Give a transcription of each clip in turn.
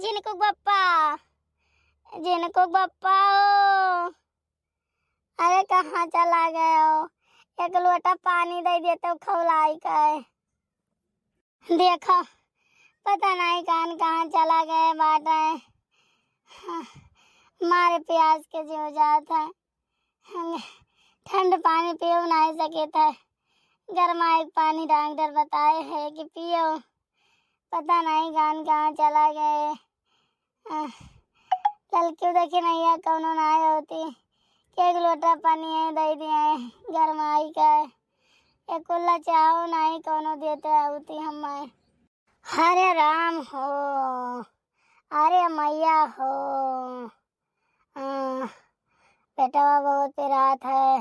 झिनकुक बप्पा, झिनकुक बप्पा ओ, अरे कहाँ चला गए हो? एक लोटा पानी दे देते हो खौलाई का। देखो पता नहीं कान कहाँ चला गए बाटे। मारे प्यास के जीव जात है, ठंड पानी पियो नहीं सके थे, गर्मा एक पानी डॉक्टर बताए है कि पियो। पता नहीं कान कहाँ चला गए। ललकी देखे नहीं है कौनो नहीं होती, एक लोटा पानी है दे दिए गरमाई का। एक कुल्ला चाहो नहीं कौनो देते होती हमें। हरे राम हो, अरे मैया हो। पेटवा बहुत पिरात है,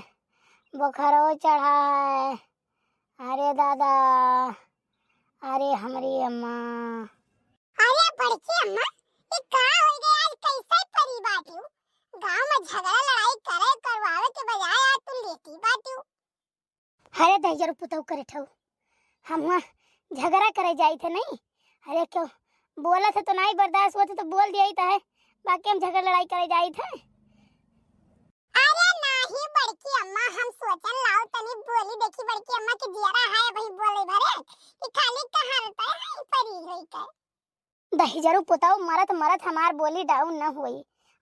बुखारो चढ़ा है। अरे दादा, अरे हमारी अम्मा। अरे बड़की अम्मा, ये का हो गया आज? कैसे परी बाटियो? गांव में झगड़ा लड़ाई करे करवावे के बजाय आज तू लेटी बाटियो। अरे दहिजर पुतौ करे ठौ, हम वहाँ झगड़ा करे जाई थे नहीं। अरे क्यों बोला था तो नहीं बर्दाश्त होते तो बोल दिया ही था है, बाकी हम झगड़ा लड़ाई करे जाई थे। अरे नहीं बड़की अम्मा, हम सोचन लाओ तनी बोली देखी बड़की अम्मा के जियरा है वही बोले भरे कि खाली कहां रहता है परी होई के। दहिजर पुतौ मरत मरत हमार बोली डाउन न हुई,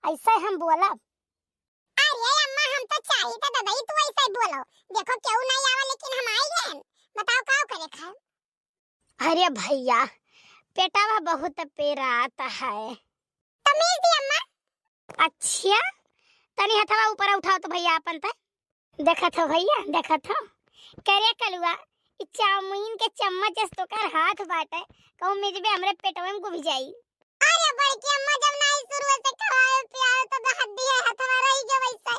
ऐसा हम बोला। अरे अम्मा हम तो चाहिए था ददाई तू ऐसा ही बोलो। देखो क्यों नहीं आवा लेकिन हम आई गए, बताओ का करे खाए। अरे भैया पेटावा बहुत पेराता है। तमीज दी अम्मा। अच्छा तनी हथवा ऊपर उठाओ तो भैया अपन तक देखा था भैया, देखा था करे कलुआ चाउमीन के चम्मच तो कर हाथ बाटे कहूं मिजबे हमरे पेटवा में घुस जाई। अरे बड़की अम्मा जब नहीं शुरू से खवाए पियाए तो हड्डी है हथवा रही के वैसे।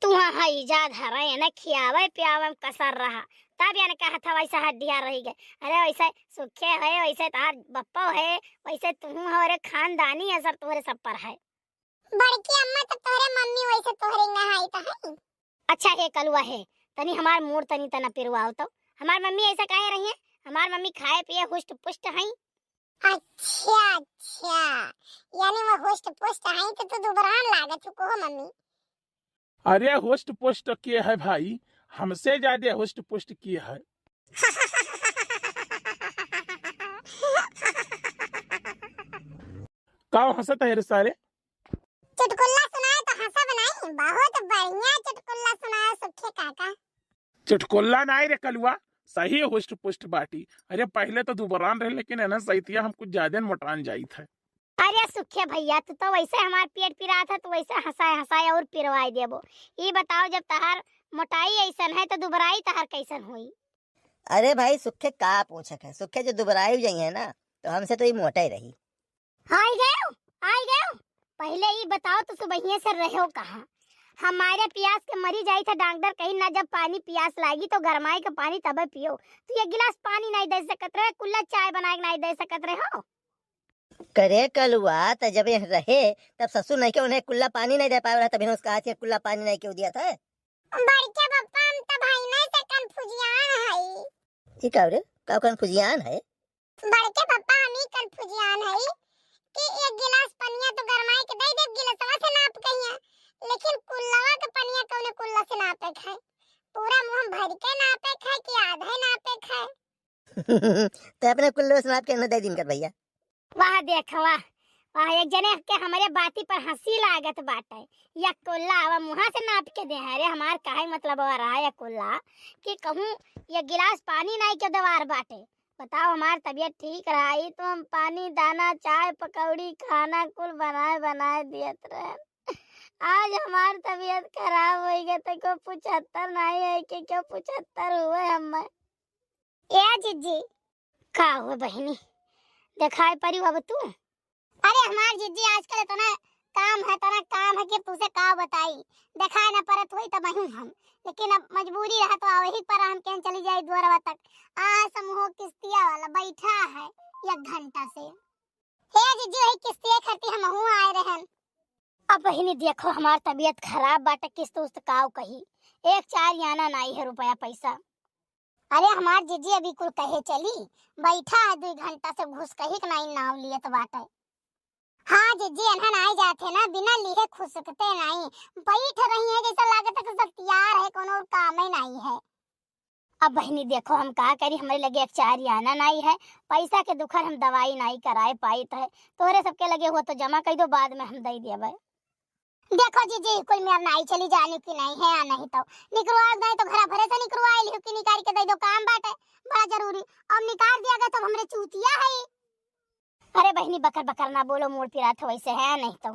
तू हां इजाद हरे न खियावे पियावे में कसर रहा तब यानी कहा था वैसा हड्डियां रही गए। अरे वैसे सुखे है, वैसे तार बप्पा है, वैसे तू हमारे खानदानी असर तोहरे सब पर है। बड़की अम्मा तो तोहरे मम्मी वैसे तोहरे नहाई त है। अच्छा है कलुआ है, तनी हमार मूड तनी तना पिरवाओ तो। हमार मम्मी ऐसा काहे रही है? हमार मम्मी खाए पिए हुष्ट पुष्ट हैं। अच्छा अच्छा, यानी वो होस्ट पोस्ट है तो तू दुबरान लागत को हो मम्मी। अरे होस्ट पोस्ट के है भाई, हमसे ज्यादा होस्ट पोस्ट की है। का हंसत है रे सारे? चुटकुला सुनाए तो हंसा बनाई, बहुत बढ़िया चुटकुला सुनाया सुखे काका। चुटकुल्ला नहीं रे कलुआ, सही होस्ट पोस्ट बाटी। अरे पहले तो दुबरान रहे लेकिन है ना सही हम कुछ ज्यादा मोटान जाई थे। अरे सुखे भैया तू तो वैसे हमार पेट पिरा था तो वैसे हंसाए हंसाए और पिरवाई देबो। ये बताओ जब तहार मोटाई ऐसन है तो दुबराई तहार कैसन हुई? अरे भाई सुखे का पूछक है, सुखे जो दुबराई हुई है ना तो हमसे तो ये मोटा ही रही। आई गए पहले ये बताओ तो सुबह से रहो कहाँ? हमारे प्यास के मरी जाई था डॉक्टर कहीं ना जब पानी प्यास लागी तो गरमाई का पानी तब पियो। तू एक गिलास पानी नहीं दे सकत रहे, कुल्ला चाय बना के नहीं दे सकत रहे हो। करे कलुआ तो जब ये रहे तब ससुर नहीं के उन्हें कुल्ला पानी नहीं दे पाया रहा, तभी उसका हाथ कुल्ला पानी नहीं क्यों दिया था। बड़के पप्पा हम तो भाई नहीं से कन्फ्यूजियन है। ये का रे का कन्फ्यूजियन है? बड़के पप्पा हम ही कन्फ्यूजियन है कि एक गिलास पनिया तो गरमाई के दे दे गिलासवा से नाप कहिया, लेकिन कुल्लावा के पनिया कौने कुल्ला से नापे खाए? पूरा मुंह भर के नापे खाए कि आधे नापे खाए? तो अपने कुल्ले से नाप के न दे दिन कर भैया। वाह देख वाह एक जने के हमारे बाती पर हंसी लागत बाटे। या कुल्ला आवा मुहा से नाप के दे। अरे हमार काहे मतलब हो रहा है कुल्ला कि कहूं ये गिलास पानी नहीं के दवार बाटे। बताओ हमार तबीयत ठीक रही तो हम पानी दाना चाय पकौड़ी खाना कुल बनाए दियत रहे। आज हमार तबीयत खराब हो गई तो को 75 नहीं है कि क्यों 75 हुए हमें। ए जीजी का हुआ बहनी दिखाई पड़ी अब तू? अरे हमार जीजी आजकल इतना काम है कि तुझसे का बताई, दिखाई ना परत हुई तब हम, लेकिन अब मजबूरी रहा तो वही पर हम कहीं चली जाई द्वारवा तक। समूह किस्तिया वाला बैठा है 1 घंटा से। हे जीजी वही किस्तिया खरती हम हूं आए रहन। अब बहनी देखो हमार तबीयत खराब बाटे किस्त उस्त काव कही 1-4 आना नहीं है रुपया पैसा। अरे हमार जीजी अभी कुल कहे चली बैठा है 2 घंटा से घुस कही के नहीं नाम लिए तो बाटे। हाँ जीजी अनहन आई जाते ना बिना लिए खुसकते नहीं, बैठ रही है जैसा लागत है कि सब तैयार है, कोनो काम ही नहीं है। अब बहनी देखो हम का करी, हमारे लगे एक चार आना नहीं है, पैसा के दुखर हम दवाई नहीं कराए पाई है, तोहरे सबके लगे हुआ तो जमा कर दो, बाद में हम दे देबे। देखो जीजी कुल मेरा नाई चली जाने की नहीं है, या नहीं तो निकलवा दे तो घर भरे से निकलवा लियो कि निकाल के दे दो, काम बाटे बड़ा जरूरी। अब निकाल दिया गया तो हमरे चूतिया है। अरे बहनी बकर बकर ना बोलो, मूड पिरा तो वैसे है नहीं तो।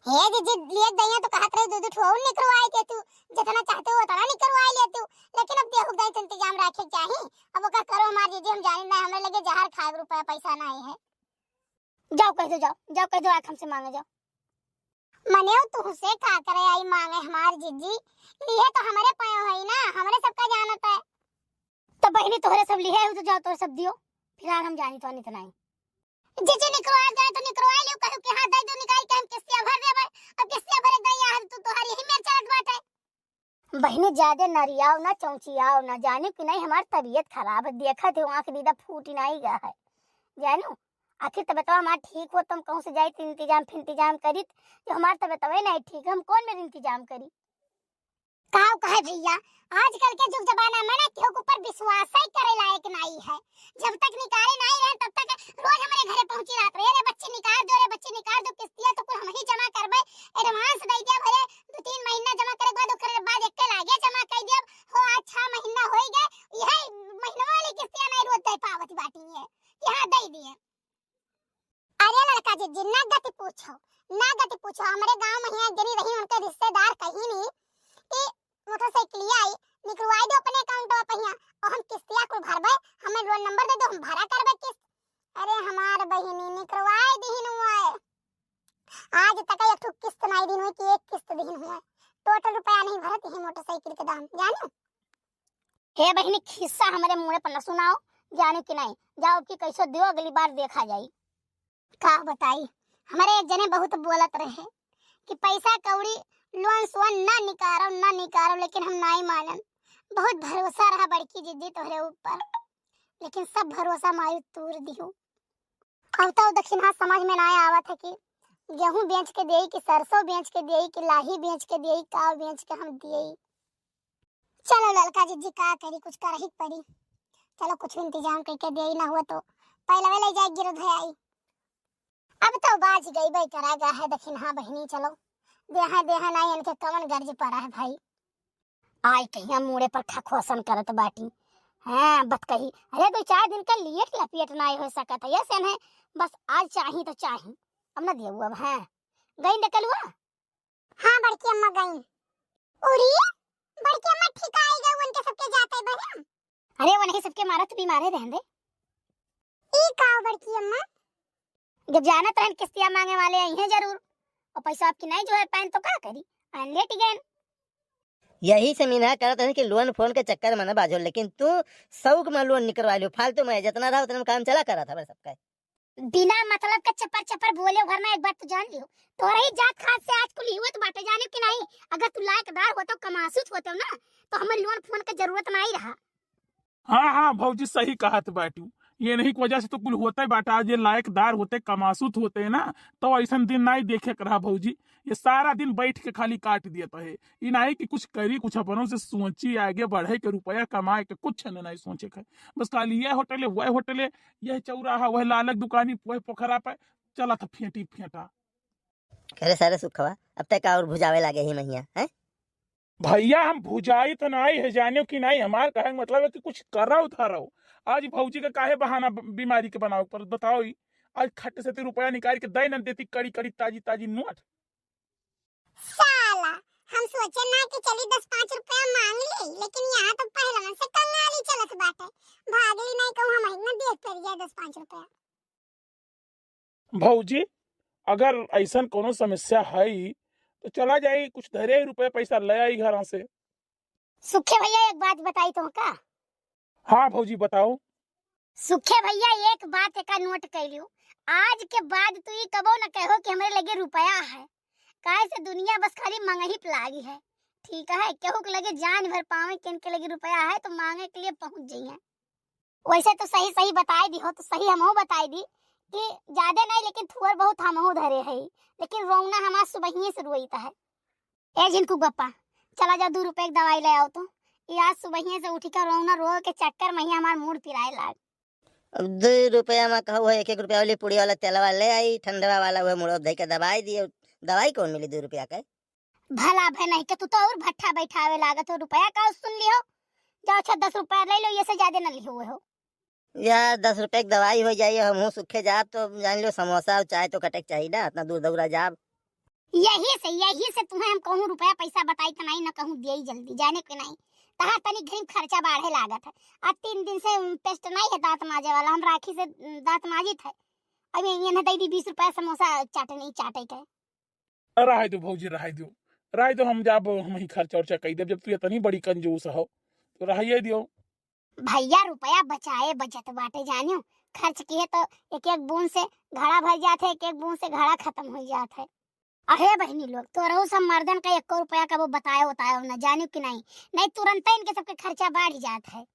हे जीजी लिए दैया तो कहत रहे दूध ठो निकलवाए के तू जितना चाहते हो उतना निकलवाए ले तू, लेकिन अब देखो गए इंतजाम रखे चाहिए। अब ओका करो हमार जीजी, हम जाने ना हमें लगे जहर खाए रुपया पैसा नहीं है। जाओ कह दो, जाओ कह दो, आख हमसे मांगे जाओ। मने तू से का करे आई मांगे हमार जीजी, लिए तो हमारे पायो है ना, हमारे सबका जानत है। तो बहनी तोहरे सब लिए हो तो जाओ तोहरे सब दियो, फिलहाल हम जानी तो नहीं है। जीजी निकलवा गए तो निकलवा लियो, कहू कि हां दे दो निकाल के हम किस्तियां भर देबे। अब किस्तियां भरे दैया है तू तोहारी ही मेर चलत बाटे। बहनी ज्यादा नरियाओ ना चौंचियाओ ना, जाने कि नहीं हमारी तबीयत खराब है, देखा थे आंख दीदा फूट नहीं गया है जानू। आखिर तबियत हमारा ठीक हो तुम कहूँ से जाए तो इंतजाम फिर इंतजाम करी, जो हमारा तबियत नहीं ठीक है हम कौन मेरे इंतजाम करी। काव कहे भैया आजकल के जुग जमाना में ना केहू के ऊपर विश्वास ही करे लायक नहीं है। जब तक निकाले नहीं रहे तब तक रोज हमारे घरे पहुंची रहत रहे, रे बच्चे निकाल दो, रे बच्चे निकाल दो, किस्तियां तो कुल हम ही जमा करबे, एडवांस दे दिया भरे 2-3 महीना जमा करे बाद ओकरे बाद एक लागे जमा कर दिया हो, आज 6 महीना हो गए, यही महीना वाली किस्तियां नहीं रोज दे पावत बाटी है कि हां दे दिए। अरे लड़का जी जिन्ना गति पूछो ना गति पूछो, हमारे गांव में यहाँ गिरी रही उनके रिश्तेदार कहीं नहीं कि मोटरसाइकिल आई निकलवाई दो अपने अकाउंट में पहिया और हम किस्तियां को भरबे, हमें लोन नंबर दे दो हम भरा करबे किस्त। अरे हमार बहिनी निकलवाई दीन हुआ है, आज तक एक ठो किस्त नहीं दिन हुई कि एक किस्त दिन हुआ, टोटल रुपया नहीं भरत ही मोटरसाइकिल के दाम जानो। हे बहनी खिस्सा हमारे मुंह पर न सुनाओ, जाने कि नहीं, जाओ कि कैसे दियो अगली बार देखा जाई। का बताई हमारे एक जने बहुत बोलत रहे कि पैसा कौड़ी लोन सोन ना निकारो, लेकिन हम नहीं मानन। बहुत भरोसा रहा बड़की जिद्दी तोहरे ऊपर, लेकिन सब भरोसा मायूस तूर दियो। अब तो दक्षिणा समझ में ना आवत है कि गेहूं बेच के देई कि सरसों बेच के देई कि लाही बेच के देई, काव बेच के हम देई। चलो लड़का जिद्दी का करी, कुछ कर ही पड़ी, चलो कुछ इंतजाम करके देई, ना हुआ तो पहले ले जाए गिरध आई। अब तो बाज गई भाई करागा है दक्षिणा बहनी, चलो देहा नहीं इनके कमन गर्ज पड़ा है भाई। आई कहीं मुड़े पर खखोसन करत बाटी, हाँ बत कही, अरे 2-4 दिन का लिए लपेट नहीं हो सकता है, ऐसे है बस आज चाहिए तो चाहिए, अब ना दियो अब है गई निकलुआ। हाँ बड़की अम्मा गई, उड़ी बड़की अम्मा ठीक आई गई, उनके सबके जाते बहन। अरे वो नहीं सबके मारा तो बीमारे रहन दे। ई का बड़की अम्मा जब जाना तो किस्तियां मांगे वाले आई हैं जरूर, और पैसा आपकी नहीं जो है पैन तो क्या करी, लेट गए। यही से मीना करत है कि लोन फोन के चक्कर में न बाजो, लेकिन तू शौक में लोन निकलवा लियो, फालतू में जितना रहा उतना काम चला करा था बस सबका। बिना मतलब का चपर चपर बोले घर में एक बात तो जान लियो, तोरे ही जात खात से आज कुल हुआ तो बाटे जाने कि नहीं, अगर तू लायकदार हो तो कमासुत होते ना तो हमें लोन फोन की जरूरत नहीं रहा। हाँ भौजी सही कहत बाटू, ये नहीं की वजह से तो कुल होता है बाटा, आज ये लायकदार होते कमासुत होते है ना, तो ऐसा दिन नहीं देखे कर रहा भौजी, ये सारा दिन बैठ के खाली काट देता है, ये नहीं कि कुछ करी, कुछ अपनों से सोची आगे बढ़े के रुपया कमाए के, कुछ नहीं सोचे के, बस खाली यह होटल है वह होटल है, यह चौराहा वह लालक दुकानी वह पोखरा पे चला था फेंटी फेंटा। अरे सारे सुखवा अब तक और भुजावे लगे ही मैया है भैया, हम भुजाई तो नहीं है जाने की नहीं, हमारे कहे मतलब है कि कुछ कर रहा था रहो। आज भौजी का काहे बहाना बीमारी के बनाओ पर बताओ ही, आज खट से रुपया निकाल के दे न देती कड़ी कड़ी ताजी ताजी नोट। साला हम सोचे ना कि चली 10-5 रुपया मांग ली, लेकिन यहाँ तो पहलवान से कंगाली चलत बाटे, भागली नहीं कहूँ हम इतना देख पर गया 10-5 रुपया। भौजी अगर ऐसा कोनो समस्या है तो चला जाए, कुछ धरे रुपया पैसा ले आई घर से। सुखे भैया एक बात बताई तो का। हाँ भौजी बताओ। सुखे भैया एक बात का नोट कर लियो, आज के बाद तू ये कबो न कहो कि हमारे लगे रुपया है, काहे से दुनिया बस खाली मांगे ही लागी है, ठीक है, केहू के लगे जान भर पावे किन के लगे रुपया है तो मांगे के लिए पहुंच जाइए। वैसे तो सही बताई दी हो तो सही हमहू बताई दी कि ज्यादा नहीं लेकिन थोड़ा बहुत हमहू धरे है, लेकिन रोना हमार सुबह से रोईता है। ए झिनकू गप्पा चला जाओ 2 रुपए की दवाई ले आओ तो। ये आज सुबह से उठी कर रोना रो के चक्कर में ही हमार मूड पिराए लाग। अब 2 रुपया में कहू है 1-1 रुपया वाली पुड़ी वाला तेलवा ले आई, ठंडवा वाला वो मुड़ो धई के दवाई दिए। दवाई कौन मिली 2 रुपया के? भला भे नहीं के तू तो और भट्ठा बैठावे लागत हो। रुपया का सुन लियो, जाओ अच्छा 10 रुपया ले लो, ये से ज्यादा न लियो हो। यार 10 रुपए की दवाई हो जाइए, हमहू सूखे जाब तो जान लो समोसा और चाय तो कटक चाहिए ना, इतना दूर दौड़ा जाब। यही से तुम्हें हम कहूँ रुपया पैसा बताई तो नहीं न कहूँ दिए जल्दी जाने के नहीं। तहां तनी घरी खर्चा बढ़े लागत है। आज 3 दिन से पेस्ट नहीं है दांत माजे वाला, हम राखी से दांत माजित है। अभी ये न दई 20 रुपया समोसा चाटनी चाटे के। रह दो भौजी रह दो, हम जाब हम ही खर्चा उर्चा कही देब। जब तू इतनी बड़ी कंजूस हो तो रहिए दियो। भैया रुपया बचाए बचत बाटे जानियो, खर्च किए तो एक एक बूंद से घड़ा भर जाते है, एक एक बूंद से घड़ा खत्म हो जाता है। अरे बहनी लोग तो रहो सब मर्दन का 1 रुपया का वो बताया न जानियो कि नहीं तुरंत इनके सबके खर्चा बढ़ जाता है।